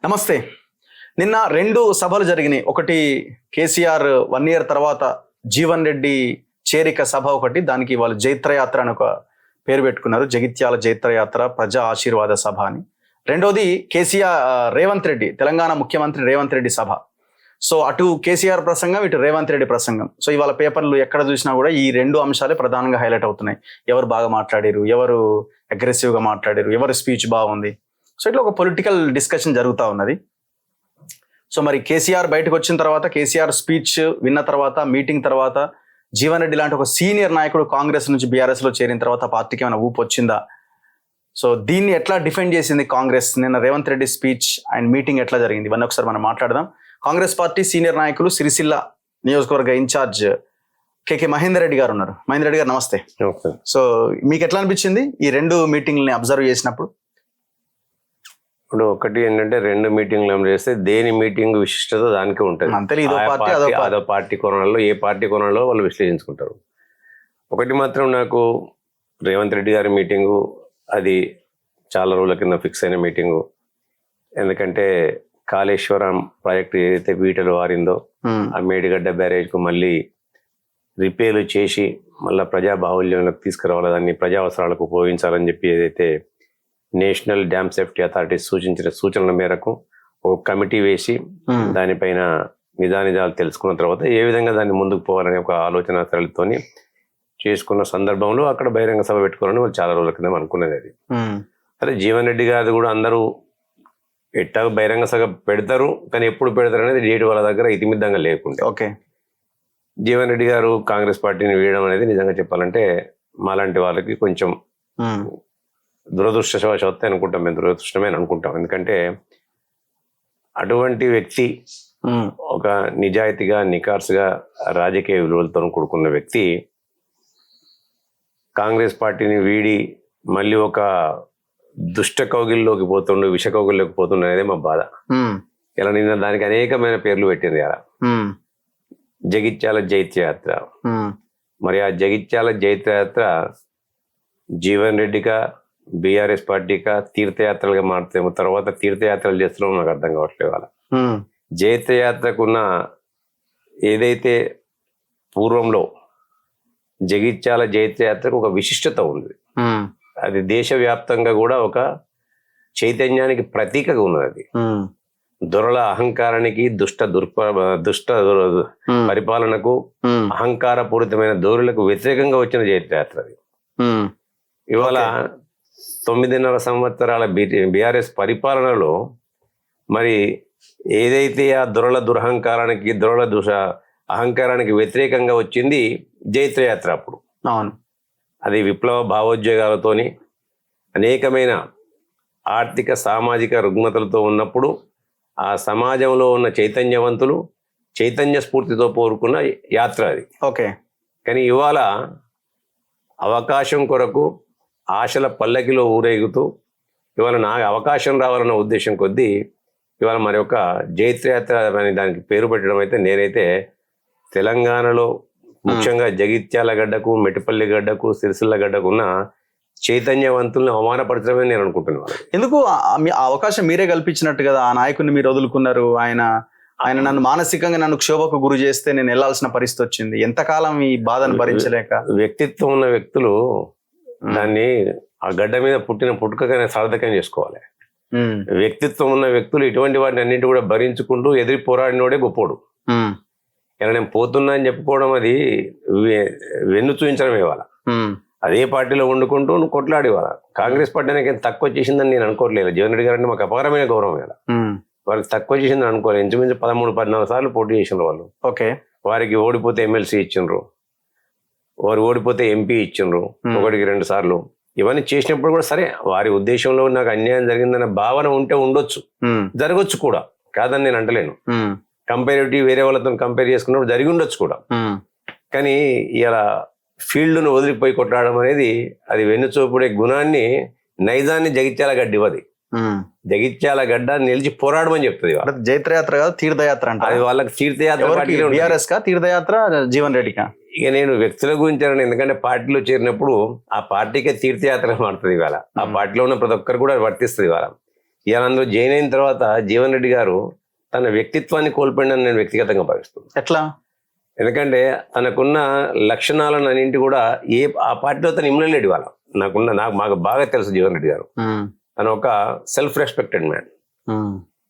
నమస్తే. నిన్న 2 సభలు జరిగినాయి. ఒకటి కేసీఆర్ 1 year తర్వాత జీవన్ రెడ్డి చేరిక సభ ఒకటి. దానికి వాళ్ళు జైత్రయాత్ర అని ఒక పేరు పెట్టుకున్నారు. జగిత్యాల జైత్రయాత్ర ప్రజా ఆశీర్వాద సభ అని. రెండోది రేవంత్ రెడ్డి, తెలంగాణ ముఖ్యమంత్రి రేవంత్ రెడ్డి సభ. సో అటు కేసీఆర్ ప్రసంగం, ఇటు రేవంత్ రెడ్డి ప్రసంగం. సో ఇవాళ పేపర్లు ఎక్కడ చూసినా కూడా ఈ 2 అంశాలే ప్రధానంగా హైలైట్ అవుతున్నాయి. ఎవరు బాగా మాట్లాడారు, ఎవరు అగ్రెసివ్గా మాట్లాడారు, ఎవరు స్పీచ్ బాగుంది. సో ఇట్లా ఒక పొలిటికల్ డిస్కషన్ జరుగుతూ ఉన్నది. సో మరి కేసీఆర్ బయటకు వచ్చిన తర్వాత, కేసీఆర్ స్పీచ్ విన్న తర్వాత, మీటింగ్ తర్వాత జీవన్ రెడ్డి లాంటి ఒక సీనియర్ నాయకుడు కాంగ్రెస్ నుంచి బీఆర్ఎస్ లో చేరిన తర్వాత పార్టీకి ఏమైనా ఊపు వచ్చిందా? సో దీన్ని ఎట్లా డిఫెండ్ చేసింది కాంగ్రెస్? నిన్న Revanth Reddy speech and meeting ఎట్లా జరిగింది, ఇవన్నీ ఒకసారి మనం మాట్లాడదాం. కాంగ్రెస్ పార్టీ సీనియర్ నాయకులు సిరిసిల్ల నియోజకవర్గ ఇన్ఛార్జ్ కేకే మహేందర్ రెడ్డి గారు ఉన్నారు. మహేందర్ రెడ్డి గారు నమస్తే. సో మీకు ఎట్లా అనిపించింది ఈ 2 మీటింగ్లని అబ్జర్వ్ చేసినప్పుడు? ఇప్పుడు ఒకటి ఏంటంటే 2 మీటింగ్లు చేస్తే దేని మీటింగ్ విశిష్టత దానికే ఉంటుంది. అదో పార్టీ కోణంలో, ఏ పార్టీ కోణంలో వాళ్ళు విశ్లేషించుకుంటారు. ఒకటి మాత్రం నాకు రేవంత్ రెడ్డి గారి మీటింగు అది చాలా రోజుల కింద ఫిక్స్ అయిన మీటింగు. ఎందుకంటే కాళేశ్వరం ప్రాజెక్టు ఏదైతే బీటలు వారిందో ఆ మేడిగడ్డ బ్యారేజ్కు మళ్ళీ రిపేర్లు చేసి మళ్ళీ ప్రజా బాహుల్యంలోకి తీసుకురావాలి, దాన్ని ప్రజా అవసరాలకు ఉపయోగించాలని చెప్పి ఏదైతే నేషనల్ డ్యామ్ సేఫ్టీ అథారిటీ సూచించిన సూచనల మేరకు ఒక కమిటీ వేసి దానిపైన నిజానిజాలు తెలుసుకున్న తర్వాత ఏ విధంగా దాన్ని ముందుకు పోవాలనే ఒక ఆలోచన సరళితోని చేసుకున్న సందర్భంలో అక్కడ బహిరంగ సభ పెట్టుకోవాలని వాళ్ళు చాలా రోజుల కింద అనుకునేది. అది అదే జీవన్ రెడ్డి గారు కూడా అందరూ ఎట్టా బహిరంగ సభ పెడతారు, కానీ ఎప్పుడు పెడతారు అనేది డేట్ వాళ్ళ దగ్గర ఇతిమిద్దంగా లేకుంటే. ఓకే, జీవన్ రెడ్డి గారు కాంగ్రెస్ పార్టీని వీయడం అనేది నిజంగా చెప్పాలంటే మాలాంటి వాళ్ళకి కొంచెం దురదృష్టవశాత్తు అనుకుంటాం, మేము దురదృష్టమే అనుకుంటాం. ఎందుకంటే అటువంటి వ్యక్తి ఒక నిజాయితీగా, నికార్సుగా రాజకీయ విలువలతో కూడుకున్న వ్యక్తి కాంగ్రెస్ పార్టీని వీడి మళ్ళీ ఒక దుష్ట కౌగిల్లోకి పోతుండు, విష కౌగిల్లోకి పోతుండు అనేది మా బాధ. ఇలా నిన్న దానికి అనేకమైన పేర్లు పెట్టింది కదా. జగిత్యాల జైత్రయాత్ర. మరి ఆ జగిత్యాల జైత్రయాత్ర జీవన్ రెడ్డిగా, బీఆర్ఎస్ పార్టీగా తీర్థయాత్రలుగా మారుతాము. తర్వాత తీర్థయాత్రలు చేస్తున్నాం నాకు అర్థం కావట్లేదు. వాళ్ళ జైత్రయాత్రకున్న ఏదైతే పూర్వంలో జగిత్యాల జైత్రయాత్రకు ఒక విశిష్టత ఉంది. అది దేశవ్యాప్తంగా కూడా ఒక చైతన్యానికి ప్రతీకగా ఉన్నది. అది దొరల అహంకారానికి, దుష్ట పరిపాలనకు, అహంకారపూరితమైన దోరులకు వ్యతిరేకంగా వచ్చిన జైత్రయాత్ర అది. ఇవాళ 9.5 సంవత్సరాల బీఆర్ఎస్ పరిపాలనలో మరి ఏదైతే ఆ దొరల దురహంకారానికి, దొరల అహంకారానికి వ్యతిరేకంగా వచ్చింది జైత్రయాత్ర అప్పుడు. అవును, అది విప్లవ భావోద్వేగాలతోని అనేకమైన ఆర్థిక సామాజిక రుగ్మతలతో ఉన్నప్పుడు ఆ సమాజంలో ఉన్న చైతన్యవంతులు చైతన్య స్ఫూర్తితో కోరుకున్న యాత్ర అది. ఓకే, కానీ ఇవాళ అవకాశం కొరకు ఆశల పల్లకిలో ఊరేగుతూ ఇవాళ నాకు అవకాశం రావాలన్న ఉద్దేశం కొద్దీ ఇవాళ మరి ఒక జైత్రయాత్ర అని దానికి పేరు పెట్టడం అయితే నేనైతే తెలంగాణలో ముఖ్యంగా జగిత్యాల గడ్డకు, మెట్టిపల్లి గడ్డకు, సిరిసిల్ల గడ్డకు ఉన్న చైతన్యవంతులను అవమానపరచడమే నేను అనుకుంటున్నాను. ఎందుకు ఆ అవకాశం మీరే కల్పించినట్టు కదా? ఆ నాయకుడిని మీరు వదులుకున్నారు. ఆయన నన్ను మానసికంగా నన్ను క్షోభకు గురి చేస్తే నేను వెళ్లాల్సిన పరిస్థితి వచ్చింది. ఎంతకాలం ఈ బాధను భరించలేక? వ్యక్తిత్వం ఉన్న వ్యక్తులు దాన్ని ఆ గడ్డ మీద పుట్టిన పుట్టుకగానే సార్థకం చేసుకోవాలి. వ్యక్తిత్వం ఉన్న వ్యక్తులు ఇటువంటి వాటిని అన్నింటి కూడా భరించుకుంటూ ఎదిరి పోరాడినోడే గొప్పోడు. ఇలా నేను పోతున్నా అని చెప్పుకోవడం అది వెన్ను చూపించడం. ఇవాళ అదే పార్టీలో వండుకుంటూ నువ్వు కొట్లాడేవాళ్ళ. కాంగ్రెస్ పార్టీ అనేది తక్కువ చేసిందని నేను అనుకోవట్లేదు. జీవన్ రెడ్డి గారు అంటే మాకు అపారమైన గౌరవం. ఇలా వాళ్ళకి తక్కువ చేసిందని అనుకోలేదు. ఇంచుమించు 13-14 సార్లు పోటీ చేసినారు వాళ్ళు. ఓకే, వారికి ఓడిపోతే ఎమ్మెల్సీ ఇచ్చిండ్రు, వారు ఓడిపోతే ఎంపీ ఇచ్చిండ్రు 1-2 సార్లు. ఇవన్నీ చేసినప్పుడు కూడా సరే వారి ఉద్దేశంలో నాకు అన్యాయం జరిగిందన్న భావన ఉంటే ఉండొచ్చు, జరగచ్చు కూడా, కాదని నేను అంటలేను. కంపారిటివ్ వేరే వాళ్ళతో కంపేర్ చేసుకున్నప్పుడు జరిగి ఉండొచ్చు కూడా. కానీ ఇలా ఫీల్డ్ను వదిలిపోయి కొట్లాడడం అనేది అది వెన్నుచూపుడే గుణాన్ని, నైజాన్ని జగిత్యాల గడ్డ ఇవ్వది. జగిత్యాల గడ్డ నిలిచి పోరాడమని చెప్తుంది. జైత్రయాత్ర కాదు, తీర్థయాత్ర అంటే అది వాళ్ళకి తీర్థయాత్ర. తీర్థయాత్ర జీవన్ రెడ్డికా? ఇక నేను వ్యక్తుల గురించి అన్నాను, ఎందుకంటే పార్టీలో చేరినప్పుడు ఆ పార్టీకే తీర్థయాత్ర మారుతుంది. ఇవాళ ఆ పార్టీలో ఉన్న ప్రతి ఒక్కరు కూడా వర్తిస్తుంది. ఇవాళ ఇలా అందులో జాయిన్ అయిన తర్వాత జీవన్ రెడ్డి గారు తన వ్యక్తిత్వాన్ని కోల్పోయిందని నేను వ్యక్తిగతంగా భావిస్తున్నాను. ఎట్లా? ఎందుకంటే తనకున్న లక్షణాలను అన్నింటి కూడా ఆ పార్టీలో తను ఇమ్మలేడు. వాళ్ళ మాకు బాగా తెలుసు జీవన్ రెడ్డి గారు. తను ఒక సెల్ఫ్ రెస్పెక్టెడ్ మ్యాన్.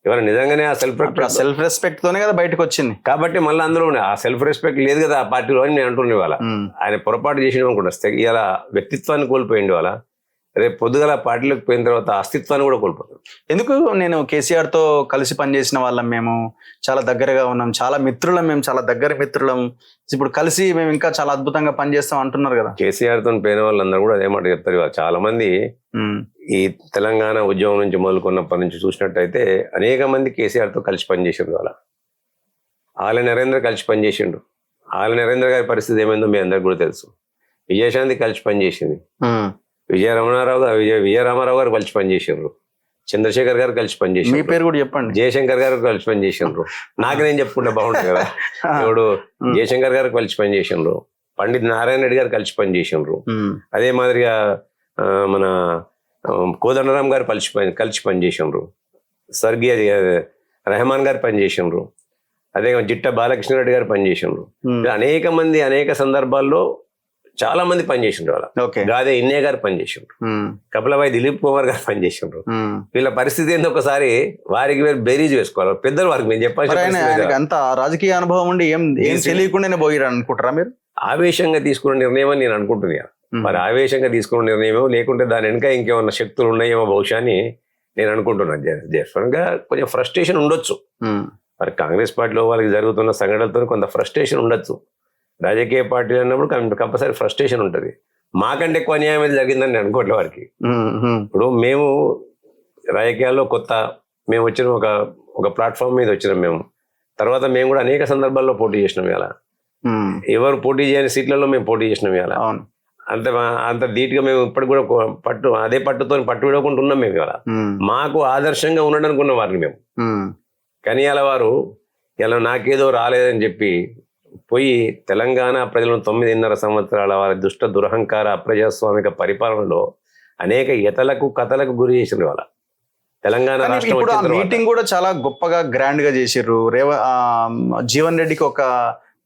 ఇవాళ నిజంగానే ఆ సెల్ఫ్ రెస్పెక్ట్ తోనే కదా బయటకు వచ్చింది. కాబట్టి మళ్ళీ అందులో ఆ సెల్ఫ్ రెస్పెక్ట్ లేదు కదా ఆ పార్టీలో అని నేను అంటున్నాను. ఇవాళ ఆయన పొరపాటు చేసిన అనుకుంటా, ఇలా వ్యక్తిత్వాన్ని కోల్పోయింది. వాళ్ళ రేపు పొద్దుగల పార్టీలోకి పోయిన తర్వాత అస్తిత్వాన్ని కూడా కోల్పోతాడు. ఎందుకు? నేను కేసీఆర్ తో కలిసి పనిచేసిన వాళ్ళం, మేము చాలా దగ్గరగా ఉన్నాం, చాలా మిత్రులం, మేము చాలా దగ్గర మిత్రులం, ఇప్పుడు కలిసి మేము ఇంకా చాలా అద్భుతంగా పనిచేస్తాం అంటున్నారు కదా. కేసీఆర్ తో పోయిన వాళ్ళందరూ కూడా అదే మాట చెప్తారు. చాలా మంది ఈ తెలంగాణ ఉద్యమం నుంచి మొదలుకున్నప్పటి నుంచి చూసినట్టయితే అనేక మంది కేసీఆర్ తో కలిసి పనిచేసిండు. వాళ్ళ ఆల నరేంద్ర కలిసి పనిచేసిండు. ఆల నరేంద్ర గారి పరిస్థితి ఏమైందో మీ అందరికి కూడా తెలుసు. విజయశాంతి కలిసి పనిచేసింది. విజయరామారావు గారు కలిసి పనిచేసిండ్రు. చంద్రశేఖర్ గారు కలిసి పనిచేసి, మీ పేరు కూడా చెప్పండి, జయశంకర్ గారు కలిసి పనిచేసిండ్రు. నాకు నేను చెప్పుకుంటే బాగుంటుంది కదా. ఇప్పుడు జయశంకర్ గారు కలిసి పనిచేసిండ్రు. పండిత్ నారాయణ రెడ్డి గారు కలిసి పనిచేసిండ్రు. అదే మాదిరిగా మన కోదండరాం గారు కలిసి పనిచేసిండ్రు. స్వర్గీయ రెహమాన్ గారు పనిచేసిండ్రు. అదే జిట్ట బాలకృష్ణారెడ్డి గారు పనిచేసిండ్రు. అనేక మంది అనేక సందర్భాల్లో చాలా మంది పనిచేసిండ్రు. వాళ్ళ గాదే ఇన్నే గారు పనిచేసిండ్రు. కపిలబాయి దిలీప్ కుమార్ గారు పనిచేసిండ్రు. వీళ్ళ పరిస్థితి ఏందో ఒకసారి వారికి బేరీజ్ వేసుకోవాలి. పెద్దలు వారికి నేను చెప్పాల్సి అంత రాజకీయ అనుభవం ఉండి ఏం తెలియకుండానే పోయారు అనుకుంటారా మీరు? ఆవేశంగా తీసుకున్న నిర్ణయం అని నేను అనుకుంటున్నా. మరి ఆవేశంగా తీసుకున్న నిర్ణయమో లేకుంటే దాని వెనుక ఇంకేమన్నా శక్తులు ఉన్నాయేమో బహుశా అని నేను అనుకుంటున్నాను. జనరల్గా కొంచెం ఫ్రస్ట్రేషన్ ఉండొచ్చు. మరి కాంగ్రెస్ పార్టీలో వాళ్ళకి జరుగుతున్న సంఘటనలతో కొంత ఫ్రస్ట్రేషన్ ఉండొచ్చు. రాజకీయ పార్టీలు అన్నప్పుడు కంపల్సరీ ఫ్రస్ట్రేషన్ ఉంటుంది. మాకంటే ఎక్కువ అన్యాయం అయితే జరిగిందని నేను అనుకోవట్లే వారికి. ఇప్పుడు మేము రాజకీయాల్లో కొత్త, మేము వచ్చిన ఒక ప్లాట్ఫామ్ మీద వచ్చినాం. మేము తర్వాత మేము కూడా అనేక సందర్భాల్లో పోటీ చేసినాం. ఇలా ఎవరు పోటీ చేయని సీట్లలో మేము పోటీ చేసినాం. ఇలా అంత ధీటుగా మేము ఇప్పటికి కూడా అదే పట్టుతో పట్టు విడవకుండా ఉన్నాం. మేము ఇలా మాకు ఆదర్శంగా ఉండడానికి ఉన్న వారిని మేము. కానీ అలా వారు ఇలా నాకేదో రాలేదని చెప్పి పోయి తెలంగాణ ప్రజలను 9.5 సంవత్సరాల వారి దుష్ట దురహంకార అప్రజాస్వామిక పరిపాలనలో అనేక ఎతలకు కథలకు గురి చేసిన వాళ్ళ తెలంగాణ రాష్ట్రం. మీటింగ్ కూడా చాలా గొప్పగా గ్రాండ్ గా చేసిర్రు. జీవన్ రెడ్డికి ఒక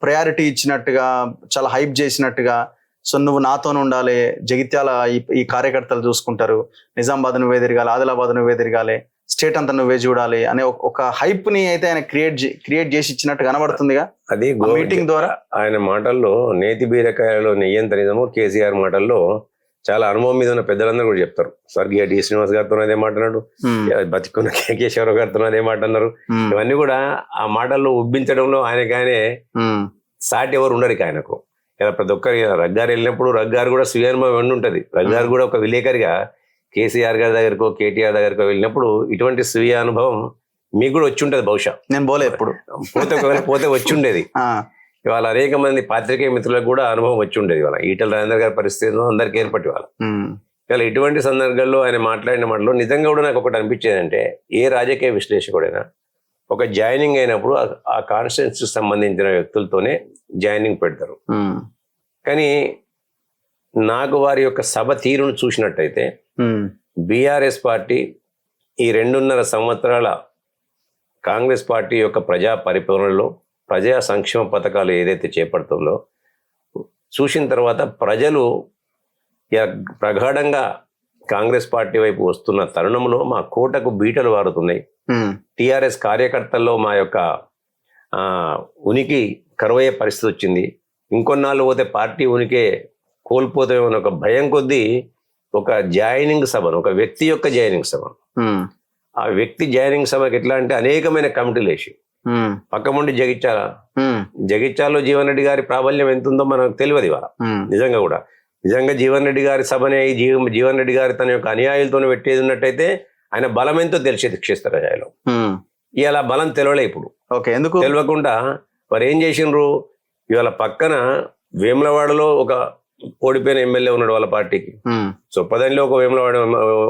ప్రయారిటీ ఇచ్చినట్టుగా, చాలా హైప్ చేసినట్టుగా. సో నువ్వు నాతోనే ఉండాలి, జగిత్యాల ఈ కార్యకర్తలు చూసుకుంటారు, నిజామాబాద్ నువ్వే తిరగాలి, ఆదిలాబాద్ నువ్వే తిరగాలి, స్టేట్ అంతా నువ్వే చూడాలి అనే ఒక హైప్ ని అయితే ఆయన క్రియేట్ చేసి ఇచ్చినట్టు కనబడుతుందిగా అది మీటింగ్ ద్వారా. ఆయన మాటల్లో నేతి బీరకాయలో నెయ్యంత నిజమో కేసీఆర్ మాటల్లో చాలా అనుభవం మీద ఉన్న పెద్దలందరూ కూడా చెప్తారు. స్వర్గీయ డి శ్రీనివాస్ గారితో అదే మాట అన్నాడు, బతికున్న కేశవరావు గారితో అదే మాట అన్నారు. ఇవన్నీ కూడా ఆ మాటల్లో ఉబ్బించడంలో ఆయనకాయనే సాటి ఎవరు ఉండరు. ఆయనకు ఇలా ప్రతి ఒక్కరి రగ్గారు వెళ్ళినప్పుడు రగ్గారు కూడా స్వీయానుభవం ఎండు ఉంటుంది. రగ్గారు కూడా ఒక విలేకరిగా కేసీఆర్ గారి దగ్గరకో కేటీఆర్ దగ్గరకో వెళ్ళినప్పుడు ఇటువంటి స్వీయ అనుభవం మీకు కూడా వచ్చి ఉంటది బహుశా. నేను పోలే ఎప్పుడు, పోతే వచ్చి ఉండేది. ఇవాళ అనేక మంది పాత్రికేయ మిత్రులకు కూడా అనుభవం వచ్చి ఉండేది. ఇవాళ ఈటల రాజేందర్ గారి పరిస్థితి అందరికీ ఏర్పట్టి ఇవాళ ఇటువంటి సందర్భాల్లో ఆయన మాట్లాడిన మాటలో నిజంగా కూడా నాకు ఒకటి అనిపించేది అంటే, ఏ రాజకీయ విశ్లేషకుడైనా ఒక జాయినింగ్ అయినప్పుడు ఆ కాన్స్టిట్యూన్సీకి సంబంధించిన వ్యక్తులతోనే జాయినింగ్ పెడతారు. కానీ నాకు వారి యొక్క సభ తీరును చూసినట్టయితే బీఆర్ఎస్ పార్టీ ఈ 2.5 సంవత్సరాల కాంగ్రెస్ పార్టీ యొక్క ప్రజా పరిపాలనలో ప్రజా సంక్షేమ పథకాలు ఏదైతే చేపడుతుందో చూసిన తర్వాత ప్రజలు ప్రగాఢంగా కాంగ్రెస్ పార్టీ వైపు వస్తున్న తరుణంలో మా కోటకు బీటలు వారుతున్నాయి. టిఆర్ఎస్ కార్యకర్తల్లో మా యొక్క ఉనికి కరువయ్యే పరిస్థితి వచ్చింది. ఇంకొన్నాళ్ళు పోతే పార్టీ ఉనికే కోల్పోతామని ఒక భయం కొద్దీ ఒక జాయినింగ్ సభను, ఒక వ్యక్తి యొక్క జాయినింగ్ సభను, ఆ వ్యక్తి జాయినింగ్ సభకి ఎట్లా అంటే అనేకమైన కమిటీలు వేసి పక్కముండి జగిత్యాలలో జీవన్ రెడ్డి గారి ప్రాబల్యం ఎంత ఉందో మనకు తెలియదు. ఇవాళ నిజంగా జీవన్ రెడ్డి గారి సభనే జీవన్ రెడ్డి గారి తన యొక్క అనుయాయులతో పెట్టేది ఉన్నట్టయితే ఆయన బలం ఎంతో తెలిసేది క్షేత్రస్థాయిలో. ఇవాళ బలం తెలియలే. ఇప్పుడు ఎందుకు తెలియకుండా వారు ఏం చేసిండ్రు, ఇవాళ పక్కన వేములవాడలో ఒక ఓడిపోయిన ఎమ్మెల్యే ఉన్నాడు వాళ్ళ పార్టీకి. సో పదంలో ఒక వేములవాడ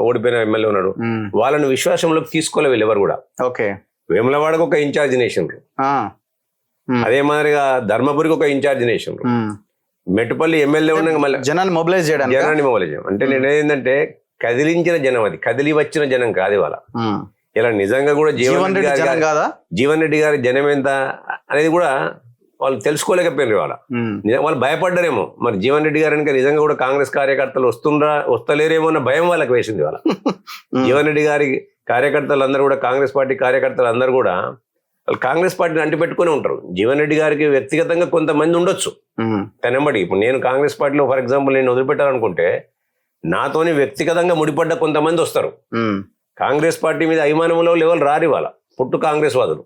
ఓడిపోయిన ఎమ్మెల్యే ఉన్నాడు. వాళ్ళని విశ్వాసంలోకి తీసుకోలే వీళ్ళు ఎవరు కూడా. వేములవాడకు ఒక ఇన్ఛార్జ్ నేషన్లు, అదే మాదిరిగా ధర్మపురికి ఒక ఇన్ఛార్జ్ నేషన్లు, మెట్టుపల్లి ఎమ్మెల్యే ఉండగా మళ్ళీ జనాన్ని మొబిలైజ్ చేయడం అంటే నేను ఏంటంటే కదిలించిన జనం, అది కదిలి వచ్చిన జనం కాదు ఇవాళ. ఇలా నిజంగా కూడా జీవన్ రెడ్డి గారి జనం ఎంత అనేది కూడా వాళ్ళు తెలుసుకోలేకపోయినారు ఇవాళ. వాళ్ళు భయపడ్డారేమో, మరి జీవన్ రెడ్డి గారు కనుక నిజంగా కూడా కాంగ్రెస్ కార్యకర్తలు వస్తలేరేమో అన్న భయం వాళ్ళకి వేసింది ఇవాళ. జీవన్ రెడ్డి గారి కార్యకర్తలు అందరూ కూడా, కాంగ్రెస్ పార్టీ కార్యకర్తలు అందరూ కూడా వాళ్ళు కాంగ్రెస్ పార్టీని అంటిపెట్టుకుని ఉంటారు. జీవన్ రెడ్డి గారికి వ్యక్తిగతంగా కొంతమంది ఉండొచ్చు, కనబడి ఇప్పుడు నేను కాంగ్రెస్ పార్టీలో ఫర్ ఎగ్జాంపుల్ నేను వదిలిపెట్టాలనుకుంటే నాతోని వ్యక్తిగతంగా ముడిపడ్డ కొంతమంది వస్తారు. కాంగ్రెస్ పార్టీ మీద అభిమానంలో లెవెల్ రారు ఇవాళ పుట్టు కాంగ్రెస్ వాదులు.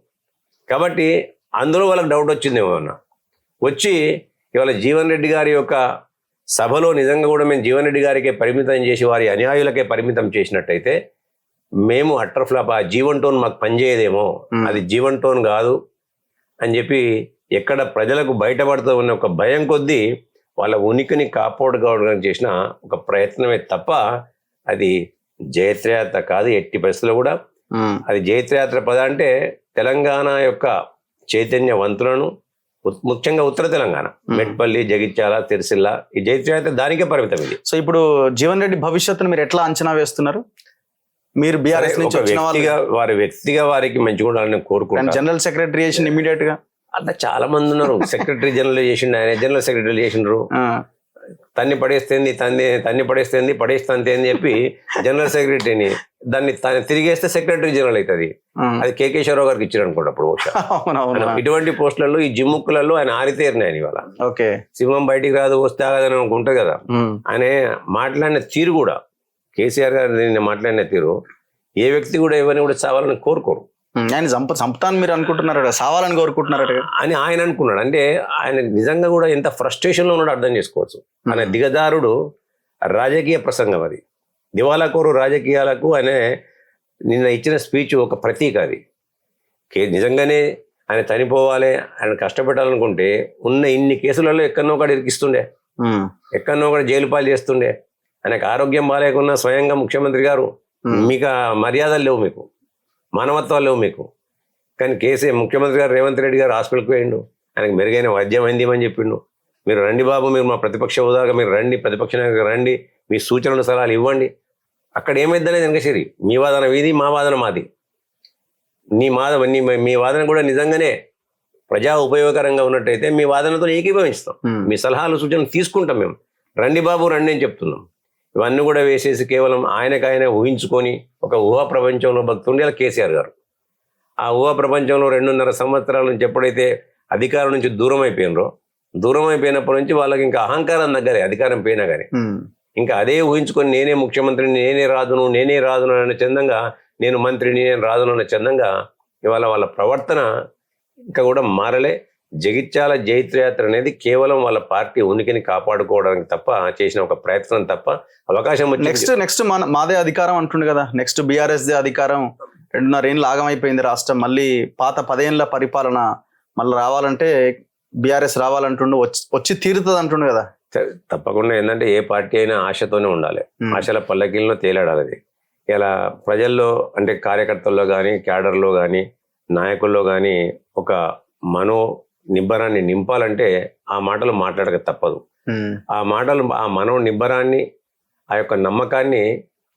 కాబట్టి అందులో వాళ్ళకి డౌట్ వచ్చిందేమో అన్న, వచ్చి ఇవాళ జీవన్ రెడ్డి గారి యొక్క సభలో నిజంగా కూడా మేము జీవన్ రెడ్డి గారికే పరిమితం చేసి వారి అనుయాయులకే పరిమితం చేసినట్టయితే మేము అట్టర్ ఫ్లాప్, ఆ జీవన్ టోన్ మాకు పనిచేయదేమో, అది జీవన్ టోన్ కాదు అని చెప్పి ఎక్కడ ప్రజలకు బయటపడుతూ ఉన్న ఒక భయం కొద్దీ వాళ్ళ ఉనికిని కాపాడుకోవడానికి చేసిన ఒక ప్రయత్నమే తప్ప అది జైత్రయాత్ర కాదు ఎట్టి పరిస్థితుల్లో కూడా. అది జైత్రయాత్ర పద అంటే తెలంగాణ యొక్క చైతన్యవంతులను, ముఖ్యంగా ఉత్తర తెలంగాణ మెట్పల్లి, జగిత్యాల, సిరిసిల్ల, ఈ జైత్రయాత్ర దానికే పరిమితం ఇది. సో ఇప్పుడు జీవన్ రెడ్డి భవిష్యత్తును మీరు ఎట్లా అంచనా వేస్తున్నారు? మీరు బీఆర్ఎస్ నుంచి వారి వ్యక్తిగా వారికి మంచిగా ఉండాలని కోరుకుంటున్నాను. జనరల్ సెక్రటరీ చేసి ఇమీడియట్ గా అట్లా చాలా మంది ఉన్నారు. సెక్రటరీ జనరల్ చేసిండు, ఆయన జనరల్ సెక్రటరీ చేసిండ్రు. తన్ని పడేస్తేంది, తన్ని పడేస్తేంది, పడేస్తే అని చెప్పి జనరల్ సెక్రటరీని దాన్ని తిరిగేస్తే సెక్రటరీ జనరల్ అవుతుంది. అది కేకేశ్వరరావు గారికి ఇచ్చారు అనుకోండి అప్పుడు. ఇటువంటి పోస్టులలో ఈ జిమ్ముక్కులలో ఆయన ఆరితేరిన ఆయన ఇవాళ. సింహం బయటికి రాదు వస్తే ఆగదని ఉంటుంది కదా, ఆయన మాట్లాడిన తీరు కూడా, కేసీఆర్ గారు నిన్న మాట్లాడిన తీరు ఏ వ్యక్తి కూడా ఎవరిని కూడా చావాలని కోరుకోరు. ఆయన చంపుతాను మీరు అనుకుంటున్నారట, సావాలని కోరుకుంటున్నారట అని ఆయన అనుకున్నాడు. అంటే ఆయన నిజంగా కూడా ఎంత ఫ్రస్ట్రేషన్ లో ఉన్నాడో అర్థం చేసుకోవచ్చు. ఆయన దిగజారుడు రాజకీయ ప్రసంగం, అది దివాలాకోరు రాజకీయాలకు ఆయన నిన్న ఇచ్చిన స్పీచ్ ఒక ప్రతీక. అది నిజంగానే ఆయన చనిపోవాలి, ఆయన కష్టపెట్టాలనుకుంటే ఉన్న ఇన్ని కేసులలో ఎక్కడనో ఒకటి ఇరికిస్తుండే, ఎక్కడనో ఒకటి జైలు పాలు చేస్తుండే. ఆయనకు ఆరోగ్యం బాగాలేకున్నా స్వయంగా ముఖ్యమంత్రి గారు మీకు మర్యాదలు లేవు, మీకు మానవత్వాలు లేవు మీకు. కానీ ముఖ్యమంత్రి గారు రేవంత్ రెడ్డి గారు హాస్పిటల్కి పోయిండు, ఆయనకు మెరుగైన వైద్యం అందిమని చెప్పిండు. మీరు రండి బాబు, మీరు మా ప్రతిపక్ష హోదాగా మీరు రండి, ప్రతిపక్ష నాయకులు రండి, మీ సూచనలు సలహాలు ఇవ్వండి. అక్కడ ఏమైందనేది వెనకసిరి, మీ వాదన వీది, మా వాదన మాది. మీ వాదన కూడా నిజంగానే ప్రజా ఉపయోగకరంగా ఉన్నట్టయితే మీ వాదనతో ఏకీభవిస్తాం, మీ సలహాలు సూచనలు తీసుకుంటాం. మేము రండి బాబు రండి అని చెప్తున్నాం. ఇవన్నీ కూడా వేసేసి కేవలం ఆయనకైనా ఊహించుకొని ఒక ఊహా ప్రపంచంలో బతుండే కేసీఆర్ గారు. ఆ ఊహా ప్రపంచంలో 2.5 సంవత్సరాల నుంచి ఎప్పుడైతే అధికారం నుంచి దూరం అయిపోయినప్పటి నుంచి వాళ్ళకి ఇంకా అహంకారం దగ్గరే, అధికారం పోయినా కానీ ఇంకా అదే ఊహించుకొని నేనే ముఖ్యమంత్రిని, నేనే రాదును అనే చందంగా, నేను మంత్రిని, నేను రాదును అనే చందంగా ఇవాళ వాళ్ళ ప్రవర్తన ఇంకా కూడా మారలే. జగిత్యాల జైత్రయాత్ర అనేది కేవలం వాళ్ళ పార్టీ ఉనికిని కాపాడుకోవడానికి తప్ప చేసిన ఒక ప్రయత్నం తప్ప అవకాశం వచ్చి నెక్స్ట్ మాదే అధికారం అంటుండే కదా, నెక్స్ట్ బీఆర్ఎస్ దే అధికారం, 2.5 ఏళ్ళు ఆగమైపోయింది రాష్ట్రం, మళ్ళీ పాత 10 ఏళ్ళ పరిపాలన మళ్ళీ రావాలంటే బీఆర్ఎస్ రావాలంటుండే, వచ్చి తీరుతుంది అంటుండే కదా. తప్పకుండా ఏంటంటే ఏ పార్టీ అయినా ఆశతోనే ఉండాలి, ఆశల పల్లకీల్లో తేలాడాలి. అది ఇలా ప్రజల్లో అంటే కార్యకర్తల్లో కానీ, క్యాడర్లో కానీ, నాయకుల్లో కానీ ఒక నిబ్బరాన్ని నింపాలంటే ఆ మాటలు మాట్లాడక తప్పదు. ఆ మనో నిబ్బరాన్ని, ఆ యొక్క నమ్మకాన్ని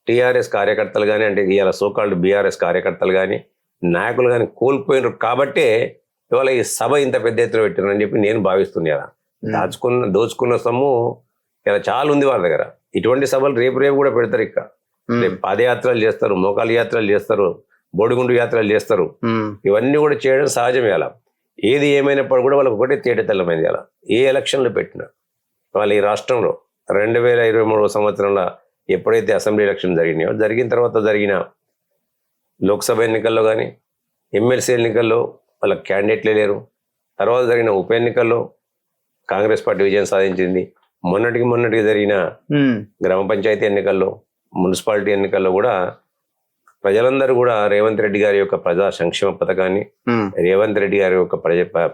టీఆర్ఎస్ కార్యకర్తలు కానీ, అంటే ఇవాళ సోకాల్డ్ బీఆర్ఎస్ కార్యకర్తలు కానీ, నాయకులు కానీ కోల్పోయినారు. కాబట్టే ఇవాళ ఈ సభ ఇంత పెద్ద ఎత్తున పెట్టినారని చెప్పి నేను భావిస్తున్నా. దోచుకున్న సొమ్ము ఇలా చాలా ఉంది వాళ్ళ దగ్గర. ఇటువంటి సభలు రేపు కూడా పెడతారు. ఇక రేపు పాదయాత్రలు చేస్తారు, మోకాలు యాత్రలు చేస్తారు, బోడిగుండు యాత్రలు చేస్తారు. ఇవన్నీ కూడా చేయడం సహజం. ఇలా ఏది ఏమైనప్పుడు కూడా వాళ్ళకి ఒకటే తేటతెల్లమైంది. అలా ఏ ఎలక్షన్లు పెట్టినా వాళ్ళు ఈ రాష్ట్రంలో 2023 సంవత్సరంలో ఎప్పుడైతే అసెంబ్లీ ఎలక్షన్ జరిగినాయో, జరిగిన తర్వాత జరిగిన లోక్సభ ఎన్నికల్లో కానీ, ఎమ్మెల్సీ ఎన్నికల్లో వాళ్ళ క్యాండిడేట్లే లేరు. తర్వాత జరిగిన ఉప ఎన్నికల్లో కాంగ్రెస్ పార్టీ విజయం సాధించింది. మొన్నటికి జరిగిన గ్రామ పంచాయతీ ఎన్నికల్లో, మున్సిపాలిటీ ఎన్నికల్లో కూడా ప్రజలందరూ కూడా రేవంత్ రెడ్డి గారి యొక్క ప్రజా సంక్షేమ పథకాన్ని, రేవంత్ రెడ్డి గారి యొక్క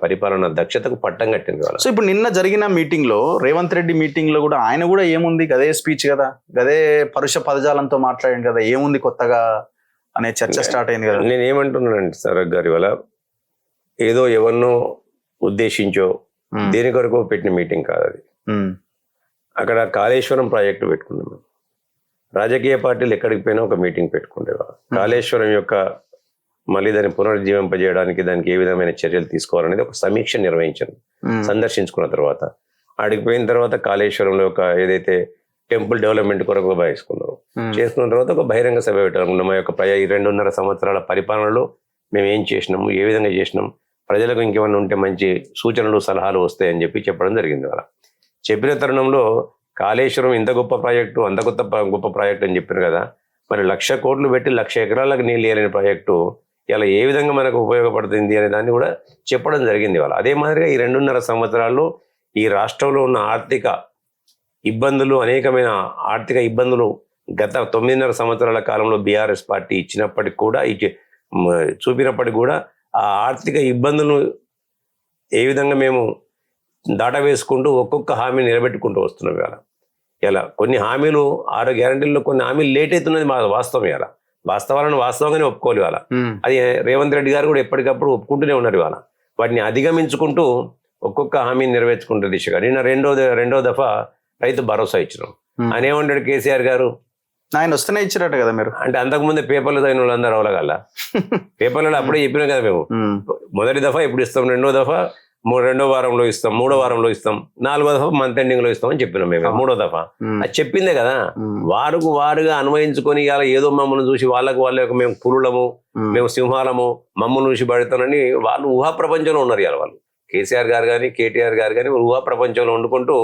పరిపాలన దక్షతకు పట్టం కట్టింది. సో ఇప్పుడు నిన్న జరిగిన మీటింగ్ లో, రేవంత్ రెడ్డి మీటింగ్ లో కూడా ఆయన కూడా ఏముంది, గదే స్పీచ్ కదా, గదే పరుష పదజాలంతో మాట్లాడింది కదా, ఏముంది కొత్తగా అనే చర్చ స్టార్ట్ అయింది కదా. నేను ఏమంటున్నానంటే సార్ గారి వల్ల ఏదో ఎవరినో ఉద్దేశించో దేని కొరకు పెట్టిన మీటింగ్ కాదు అది. అక్కడ కాళేశ్వరం ప్రాజెక్టు పెట్టుకున్నాం. రాజకీయ పార్టీలు ఎక్కడికి పోయినా ఒక మీటింగ్ పెట్టుకుంటేవారు. కాళేశ్వరం యొక్క మళ్ళీ దాన్ని పునరుజ్జీవింపజేయడానికి దానికి ఏ విధమైన చర్యలు తీసుకోవాలనేది ఒక సమీక్ష నిర్వహించాను. సందర్శించుకున్న తర్వాత ఆడికి పోయిన తర్వాత కాళేశ్వరంలో ఒక ఏదైతే టెంపుల్ డెవలప్మెంట్ కొరకు భావిస్తున్నారు, చేసుకున్న తర్వాత ఒక బహిరంగ సభ పెట్టాలనుకున్నాం. మా యొక్క 2.5 సంవత్సరాల పరిపాలనలో మేము ఏం చేసినాము, ఏ విధంగా చేసినాం, ప్రజలకు ఇంకేమన్నా ఉంటే మంచి సూచనలు సలహాలు వస్తాయని చెప్పడం జరిగింది. అలా చెప్పిన తరుణంలో కాళేశ్వరం ఇంత గొప్ప ప్రాజెక్టు, అంత గొప్ప ప్రాజెక్టు అని చెప్పారు కదా, మరి 1,00,000 కోట్లు పెట్టి 1,00,000 ఎకరాలకు నీళ్ళు వేయలేని ప్రాజెక్టు ఇలా ఏ విధంగా మనకు ఉపయోగపడుతుంది అనే దాన్ని కూడా చెప్పడం జరిగింది. వాళ్ళ అదే మాదిరిగా ఈ 2.5 సంవత్సరాల్లో ఈ రాష్ట్రంలో ఉన్న ఆర్థిక ఇబ్బందులు, అనేకమైన ఆర్థిక ఇబ్బందులు గత 9.5 సంవత్సరాల కాలంలో బీఆర్ఎస్ పార్టీ ఇచ్చినప్పటికి కూడా చూపినప్పటికి కూడా ఆ ఆర్థిక ఇబ్బందులను ఏ విధంగా మేము దాటవేసుకుంటూ ఒక్కొక్క హామీని నిలబెట్టుకుంటూ వస్తున్నాం. ఇలా కొన్ని హామీలు 6 గ్యారంటీల్లో కొన్ని హామీలు లేట్ అవుతున్నది మా వాస్తవం. ఇలా వాస్తవాలను వాస్తవంగానే ఒప్పుకోవాలి. వాళ్ళ అది రేవంత్ రెడ్డి గారు కూడా ఎప్పటికప్పుడు ఒప్పుకుంటూనే ఉన్నారు. వాళ్ళ వాటిని అధిగమించుకుంటూ ఒక్కొక్క హామీని నెరవేర్చుకుంటే దిశగా నిన్న రెండో దఫా రైతు భరోసా ఇచ్చినాం. ఆయన ఏమంటాడు కేసీఆర్ గారు, ఆయన వస్తేనే ఇచ్చారట కదా మీరు, అంటే అంతకుముందే పేపర్లో చదివిన వాళ్ళందరూ అవలగల పేపర్లలో అప్పుడే చెప్పినాం కదా మేము. మొదటి దఫా ఇప్పుడు ఇస్తాం, రెండో దఫా 2వ వారంలో ఇస్తాం, 3వ వారంలో ఇస్తాం, 4వ దఫా మంత్ ఎండింగ్ లో ఇస్తాం అని చెప్పినాం మేము. 3వ దఫా అది చెప్పిందే కదా. వారుగా అన్వయించుకొని ఇలా ఏదో మమ్మల్ని చూసి వాళ్ళకు మేము పురులము, మేము సింహాలము, మమ్మల్ని చూసి పడతానని వాళ్ళు ఊహా ప్రపంచంలో ఉన్నారు. ఇవాళ వాళ్ళు కేసీఆర్ గారు కానీ కేటీఆర్ గారు కానీ ఊహా ప్రపంచంలో వండుకుంటూ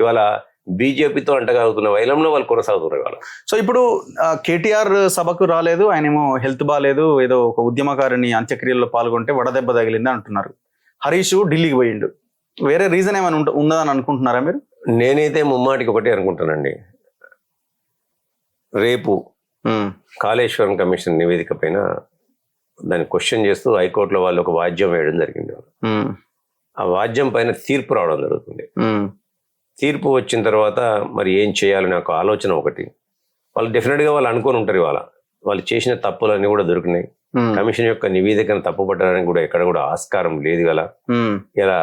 ఇవాళ బీజేపీతో అంటగలుగుతున్న వైలంలో వాళ్ళు కొనసాగుతున్నారు ఇవాళ. సో ఇప్పుడు కేటీఆర్ సభకు రాలేదు, ఆయనేమో హెల్త్ బాగాలేదు, ఏదో ఒక ఉద్యమకారుని అంత్యక్రియల్లో పాల్గొంటే వడదెబ్బ తగిలింది అంటున్నారు. హరీష్ ఢిల్లీకి పోయిండు, వేరే రీజన్ ఏమైనా ఉన్నదని అనుకుంటున్నారా మీరు? నేనైతే ముమ్మాటికి ఒకటే అనుకుంటానండి, రేపు కాళేశ్వరం కమిషన్ నివేదిక పైన దాన్ని క్వశ్చన్ చేస్తూ హైకోర్టులో వాళ్ళు ఒక వాద్యం వేయడం జరిగింది. ఆ వాద్యం పైన తీర్పు రావడం జరుగుతుంది. తీర్పు వచ్చిన తర్వాత మరి ఏం చేయాలని ఒక ఆలోచన ఒకటి వాళ్ళు డెఫినెట్గా వాళ్ళు అనుకొని ఉంటారు. ఇవాళ వాళ్ళు చేసిన తప్పులన్నీ కూడా దొరికినాయి. కమిషన్ యొక్క నివేదికను తప్పుపట్టడానికి కూడా ఎక్కడ కూడా ఆస్కారం లేదు. ఇలా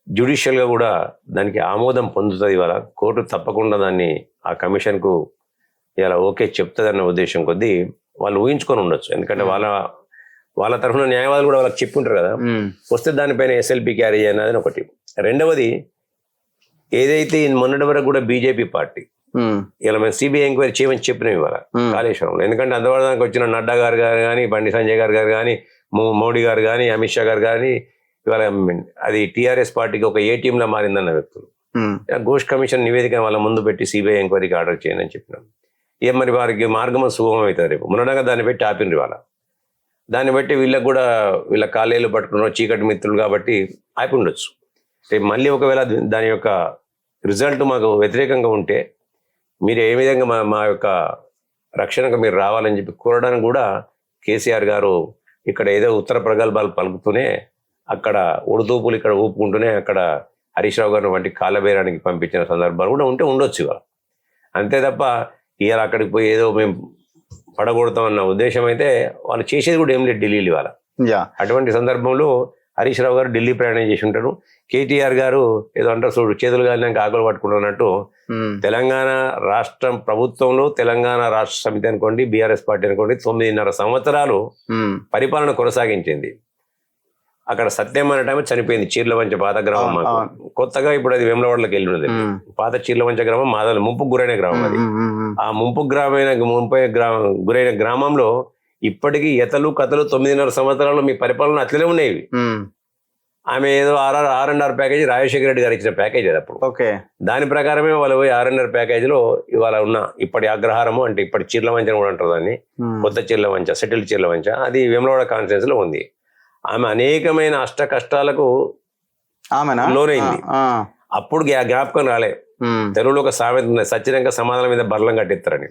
జ్యుడిషియల్ గా కూడా దానికి ఆమోదం పొందుతుంది. ఇవాళ కోర్టు తప్పకుండా దాన్ని ఆ కమిషన్ కు ఇలా ఓకే చెప్తుంది అన్న ఉద్దేశం కొద్దీ వాళ్ళు ఊహించుకొని ఉండొచ్చు. ఎందుకంటే వాళ్ళ తరఫున న్యాయవాదులు కూడా వాళ్ళకి చెప్పుంటారు కదా, వస్తే దానిపైన SLP క్యారీ అనేది ఒకటి. రెండవది, ఏదైతే మొన్నటి వరకు కూడా బీజేపీ పార్టీ ఇలా మేము CBI ఎంక్వైరీ చేయమని చెప్పినాం ఇవాళ కాళేశ్వరంలో. ఎందుకంటే అంతవరకు వచ్చిన నడ్డా గారు కానీ, బండి సంజయ్ గారు కానీ, మోడీ గారు కానీ, అమిత్ షా గారు కానీ ఇవాళ అది TRS పార్టీకి ఒక ATM లా మారిందన్న వ్యక్తులు ఘోష్ కమిషన్ నివేదిక వాళ్ళ ముందు పెట్టి CBI ఎంక్వైరీకి ఆర్డర్ చేయండి అని చెప్పినాం. ఏం మరి వారికి మార్గం సుగమం అవుతుంది. రేపు మొన్నగా దాన్ని పెట్టి ఆపిండ్రు ఇవాళ. దాన్ని బట్టి వీళ్ళకి కూడా వీళ్ళ కాలేళ్ళు పట్టుకున్న చీకటి మిత్రులు కాబట్టి ఆపి ఉండొచ్చు. రేపు మళ్ళీ ఒకవేళ దాని యొక్క రిజల్ట్ మాకు వ్యతిరేకంగా ఉంటే మీరు ఏ విధంగా మా యొక్క రక్షణకు మీరు రావాలని చెప్పి కోరడానికి కూడా కేసీఆర్ గారు ఇక్కడ ఏదో ఉత్తర ప్రగల్భాలు పలుకుతూనే అక్కడ ఉడుతూపులు ఇక్కడ ఊపుకుంటూనే అక్కడ హరీష్ రావు గారిని వంటి కాలబేరానికి పంపించిన సందర్భాలు కూడా ఉండొచ్చు ఇవాళ. అంతే తప్ప ఇవాళ అక్కడికి పోయి ఏదో మేము పడగొడతామన్న ఉద్దేశం అయితే వాళ్ళు చేసేది కూడా ఏం లేదు ఢిల్లీలో ఇవాళ. అటువంటి సందర్భంలో హరీష్ రావు గారు ఢిల్లీ ప్రయాణం చేసి ఉంటారు. కేటీఆర్ గారు ఏదో అంటారు చూడు, చేతులు కాలినాక ఆకులు పట్టుకుంటున్నట్టు తెలంగాణ రాష్ట్రం ప్రభుత్వంలో తెలంగాణ రాష్ట్ర సమితి అనుకోండి, బీఆర్ఎస్ పార్టీ అనుకోండి, 9.5 సంవత్సరాలు పరిపాలన కొనసాగించింది. అక్కడ సత్యం అనే టైం చనిపోయింది. చీర్లవంచ పాత గ్రామం మాకు. కొత్తగా ఇప్పుడు అది వేములవాడలోకి వెళ్ళి ఉన్నది. పాత చీర్లవంచ గ్రామం మాదలు ముంపుకు గురైన గ్రామం అది. ఆ ముంపుకు గురైన గ్రామంలో ఇప్పటికీ ఎతలు కథలు 9.5 సంవత్సరాలు మీ పరిపాలన అట్లనే ఉన్నాయి. ఆమె ఏదో 6.5 ప్యాకేజీ రాజశేఖర రెడ్డి గారు ఇచ్చిన ప్యాకేజ్ అది అప్పుడు. దాని ప్రకారమే వాళ్ళు పోయి 6.5 ప్యాకేజీలో ఇవాళ ఉన్న ఇప్పటి అగ్రహారము అంటే ఇప్పటి చీర్లవంచ కూడా అంటారు దాన్ని, కొత్త చీర్లవంచ, సెటిల్ చీర్లవంచ, అది వేములవాడ కాన్స్టిట్యుయెన్సీ లో ఉంది. ఆమె అనేకమైన అష్ట కష్టాలకు లోనైంది. అప్పుడు జ్ఞాపకం రాలే. తెలుగులో ఒక సామెత ఉంది, సచ్చిరంగా సమాధానం మీద బర్లం కట్టిస్తారని.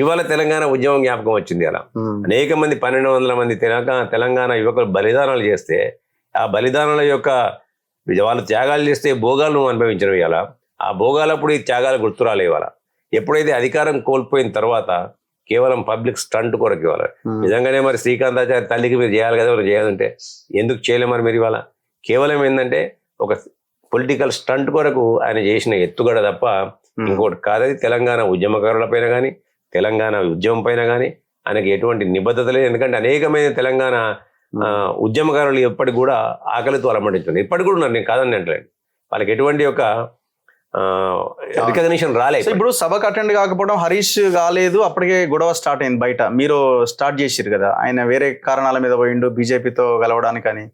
ఇవాళ తెలంగాణ ఉద్యమం జ్ఞాపకం వచ్చింది. అలా అనేక మంది 1200 మంది తెలంగాణ యువకులు బలిదానాలు చేస్తే ఆ బలిదానాల యొక్క వాళ్ళు త్యాగాలు చేస్తే భోగాలు నువ్వు అనుభవించడం. ఇవాళ ఆ భోగాలప్పుడు ఈ త్యాగాలు గుర్తురాలే. ఇవాళ ఎప్పుడైతే అధికారం కోల్పోయిన తర్వాత కేవలం పబ్లిక్ స్టంట్ కొరకు ఇవాళ నిజంగానే మరి శ్రీకాంతాచార్య తల్లికి మీరు చేయాలి కదా, చేయాలంటే ఎందుకు చేయలే మరి మీరు ఇవాళ? కేవలం ఏంటంటే ఒక పొలిటికల్ స్టంట్ కొరకు ఆయన చేసిన ఎత్తుగడ తప్ప ఇంకోటి కాదది. తెలంగాణ ఉద్యమకారుల పైన కానీ తెలంగాణ ఉద్యమం పైన కానీ ఆయనకి ఎటువంటి నిబద్ధత లేదు. ఎందుకంటే అనేకమైన తెలంగాణ ఉద్యమకారులు ఎప్పటికి కూడా ఆకలితో అలమటించున్నారు, ఇప్పటికి కూడా ఉన్నారు, నేను కాదని అంటలేదు. వాళ్ళకి ఎటువంటి ఒక రికగ్నిషన్ రాలేదు. ఇప్పుడు సభకు అటెండ్ కాకపోవడం, హరీష్ కాలేదు, అప్పటికే గొడవ స్టార్ట్ అయింది బయట. మీరు స్టార్ట్ చేసిరు కదా, ఆయన వేరే కారణాల మీద పోయిండు బీజేపీతో కలవడానికి అని.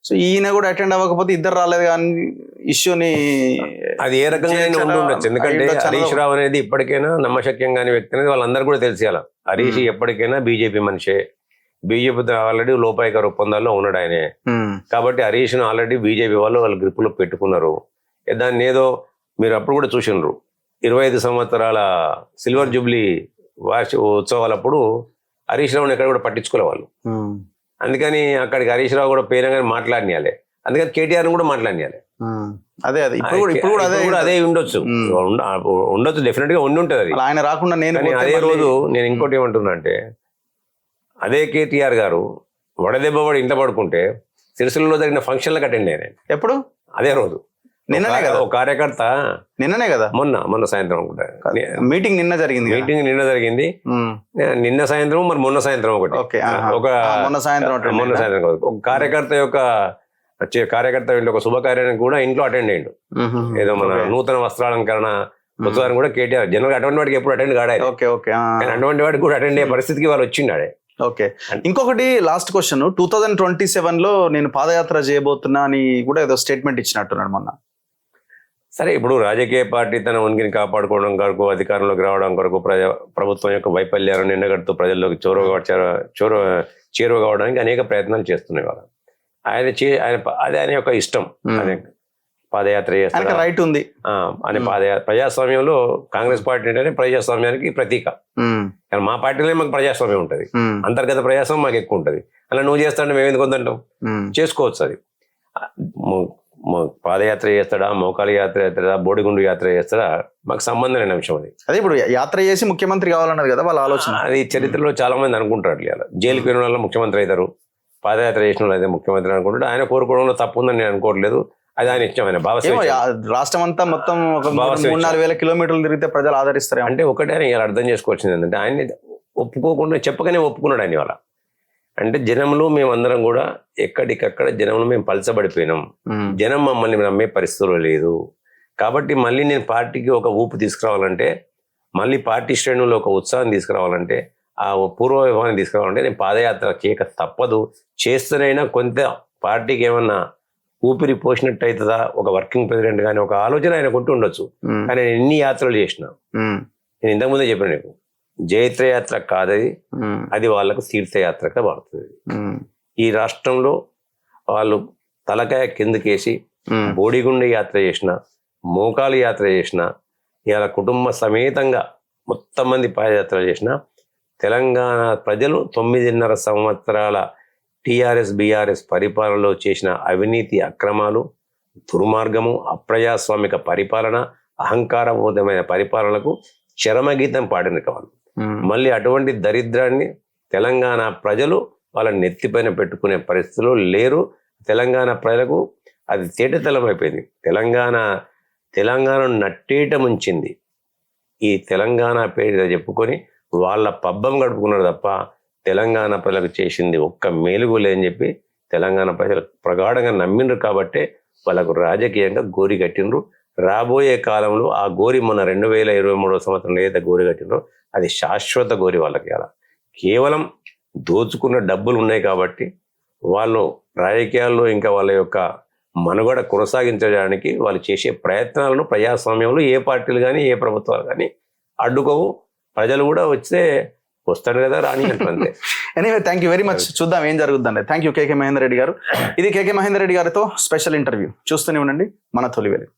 సో ఈయన కూడా అటెండ్ అవ్వకపోతే ఇద్దరు రాలేదు కానీ ఇష్యూని అది ఏ రకంగా ఉండొచ్చు. ఎందుకంటే హరీష్ రావు అనేది ఇప్పటికైనా నమ్మశక్యం కాని వ్యక్తి అనేది వాళ్ళందరూ కూడా తెలిసేయాలి. హరీష్ ఎప్పటికైనా బీజేపీ మనిషే, బీజేపీతో ఆల్రెడీ లోపాయికార ఒప్పందాల్లో ఉన్నాడు ఆయనే. కాబట్టి హరీష్ను ఆల్రెడీ బీజేపీ వాళ్ళు గ్రిప్పులో పెట్టుకున్నారు. దాన్ని ఏదో మీరు అప్పుడు కూడా చూసినారు, 25 సంవత్సరాల సిల్వర్ జూబ్లీ వార్షిక ఉత్సవాలప్పుడు హరీష్ రావుని ఎక్కడ కూడా పట్టించుకోలే వాళ్ళు. అందుకని అక్కడికి హరీష్ రావు కూడా పేరంగా మాట్లాడినాలే, అందుకని కేటీఆర్ కూడా మాట్లాడినాలే. అదే అదే ఇప్పుడు కూడా అదే ఉండొచ్చు, డెఫినెట్ గా ఉండి ఉంటుంది అది. ఆయన రాకుండా నేను అదే రోజు నేను ఇంకోటి ఏమంటున్నా అంటే, అదే కేటీఆర్ గారు వడదెబ్బ పడి ఇంట్లో పడుకుంటే సిరిసిల్లలో జరిగిన ఫంక్షన్లకు అటెండ్ అయ్యాను. ఎప్పుడు? అదే రోజు. నిన్ననే కదా ఒక కార్యకర్త, నిన్ననే కదా, మొన్న సాయంత్రం అనుకుంటా మీటింగ్ నిన్న జరిగింది. నిన్న సాయంత్రం, మరి మొన్న సాయంత్రం ఒకటి, మొన్న సాయంత్రం ఒక కార్యకర్త యొక్క ఒక శుభకార్యానికి కూడా ఇంట్లో అటెండ్ అయ్యిండు. ఏదో మన నూతన వస్త్రాలంకరణ ఉత్సవాన్ని కూడా కేటీఆర్ జనరల్ అటువంటి వాడికి ఎప్పుడు అటెండ్ కాడాలి, అటువంటి వాడికి కూడా అటెండ్ అయ్యే పరిస్థితికి వాళ్ళు వచ్చిండాడే. ఓకే, ఇంకొకటి లాస్ట్ క్వశ్చన్, 2027లో నేను పాదయాత్ర చేయబోతున్నా అని కూడా ఏదో స్టేట్మెంట్ ఇచ్చినట్టున్నాడు మొన్న. సరే, ఇప్పుడు రాజకీయ పార్టీ తన ఉనికిని కాపాడుకోవడం కొరకు, అధికారంలోకి రావడం కొరకు, ప్రభుత్వం యొక్క వైఫల్యాలను నిండగడుతూ ప్రజల్లోకి చేరువ కావడానికి అనేక ప్రయత్నాలు చేస్తున్నాయి వాళ్ళు. ఆయన యొక్క ఇష్టం, పాదయాత్ర చేస్తారు, రైట్ ఉంది అని. ప్రజాస్వామ్యంలో కాంగ్రెస్ పార్టీ అంటేనే ప్రజాస్వామ్యానికి ప్రతీక. కానీ మా పార్టీలో మాకు ప్రజాస్వామ్యం ఉంటుంది, అంతర్గత ప్రజాస్వామ్యం మాకు ఎక్కువ ఉంటుంది. అలా నువ్వు చేస్తాడంటే మేము ఎందుకు వద్దంటాం, చేసుకోవచ్చు. అది పాదయాత్ర చేస్తాడా, మోకాలి యాత్ర చేస్తాడా, బోడిగుండు యాత్ర చేస్తాడా, మాకు సంబంధం లేని అంశం అది. అదే ఇప్పుడు యాత్ర చేసి ముఖ్యమంత్రి కావాలన్నది కదా వాళ్ళ ఆలోచన. అది చరిత్రలో చాలా మంది అనుకుంటారు, అట్లా జైలుకి వెళ్ళిన వాళ్ళు ముఖ్యమంత్రి అవుతారు, పాదయాత్ర చేసిన వాళ్ళు అయితే ముఖ్యమంత్రి అనుకుంటాడు. ఆయన కోరుకోవడంలో తప్పు ఉందని నేను అనుకోవట్లేదు, అది ఆయన ఇష్టం. ఆయన రాష్ట్రం అంతా మొత్తం 3-4 వేల కిలోమీటర్లు తిరిగితే ప్రజలు ఆదరిస్తారు అంటే ఒకటే ఆయన అర్థం చేసుకోవాల్సింది ఏంటంటే, ఆయన్ని ఒప్పుకోకుండా చెప్పగానే ఒప్పుకున్నాడు ఆయన. వాళ్ళ అంటే జనంలో మేమందరం కూడా ఎక్కడికక్కడ జనంలో మేము పలచబడిపోయినాం, జనం మమ్మల్ని నమ్మే పరిస్థితులు లేదు. కాబట్టి మళ్ళీ నేను పార్టీకి ఒక ఊపు తీసుకురావాలంటే, మళ్ళీ పార్టీ శ్రేణుల్లో ఒక ఉత్సాహం తీసుకురావాలంటే, ఆ పూర్వ వైభవాన్ని తీసుకురావాలంటే నేను పాదయాత్ర చేయక తప్పదు. చేస్తేనైనా కొంత పార్టీకి ఏమన్నా ఊపిరి పోసినట్టు అవుతుందా, ఒక వర్కింగ్ ప్రెసిడెంట్ కానీ ఒక ఆలోచన ఆయన కొంటూ ఉండొచ్చు. కానీ నేను ఎన్ని యాత్రలు చేసినా, నేను ఇంతకుముందే చెప్పాను నీకు, జైత్రయాత్ర కాదది, అది వాళ్ళకు తీర్థయాత్రగా మారుతుంది. ఈ రాష్ట్రంలో వాళ్ళు తలకాయ కిందకేసి బోడిగుండె యాత్ర చేసిన, మోకాలి యాత్ర చేసిన, ఇలా కుటుంబ సమేతంగా మొత్తం మంది పాదయాత్ర చేసిన తెలంగాణ ప్రజలు 9.5 సంవత్సరాల టీఆర్ఎస్ బీఆర్ఎస్ పరిపాలనలో చేసిన అవినీతి, అక్రమాలు, దుర్మార్గము, అప్రజాస్వామిక పరిపాలన, అహంకారపూరితమైన పరిపాలనకు చరమగీతం పాడిన కావాలి. మళ్ళీ అటువంటి దరిద్రాన్ని తెలంగాణ ప్రజలు వాళ్ళ నెత్తిపైన పెట్టుకునే పరిస్థితులు లేరు. తెలంగాణ ప్రజలకు అది తేటతెల్లం అయిపోయింది. తెలంగాణను నట్టేట ముంచింది. ఈ తెలంగాణ పేరు చెప్పుకొని వాళ్ళ పబ్బం గడుపుకున్నారు తప్ప తెలంగాణ ప్రజలకు చేసింది ఒక్క మేలుగు లేదని చెప్పి తెలంగాణ ప్రజలు ప్రగాఢంగా నమ్మిండ్రు. కాబట్టే వాళ్ళకు రాజకీయంగా గోరి కట్టిండ్రు. రాబోయే కాలంలో ఆ గోరి మన 2023 సంవత్సరంలో ఏదైతే గోరి కట్టిండ్రో అది శాశ్వత గోరి వాళ్ళకి. అలా కేవలం దోచుకున్న డబ్బులు ఉన్నాయి కాబట్టి వాళ్ళు రాజకీయాల్లో ఇంకా వాళ్ళ యొక్క మనుగడ కొనసాగించడానికి వాళ్ళు చేసే ప్రయత్నాలను ప్రజాస్వామ్యంలో ఏ పార్టీలు కానీ ఏ ప్రభుత్వాలు కానీ అడ్డుకోవు. ప్రజలు కూడా వస్తాడు కదా, రాని అంతే. Anyway, thank you very much. చూద్దాం ఏం జరుగుతుందండి. థ్యాంక్ యూ కేకే మహేందర్ రెడ్డి గారు. ఇది కేకే మహేందర్ రెడ్డి గారితో స్పెషల్ ఇంటర్వ్యూ. చూస్తూనే ఉండండి మన తొలి వెలుగు.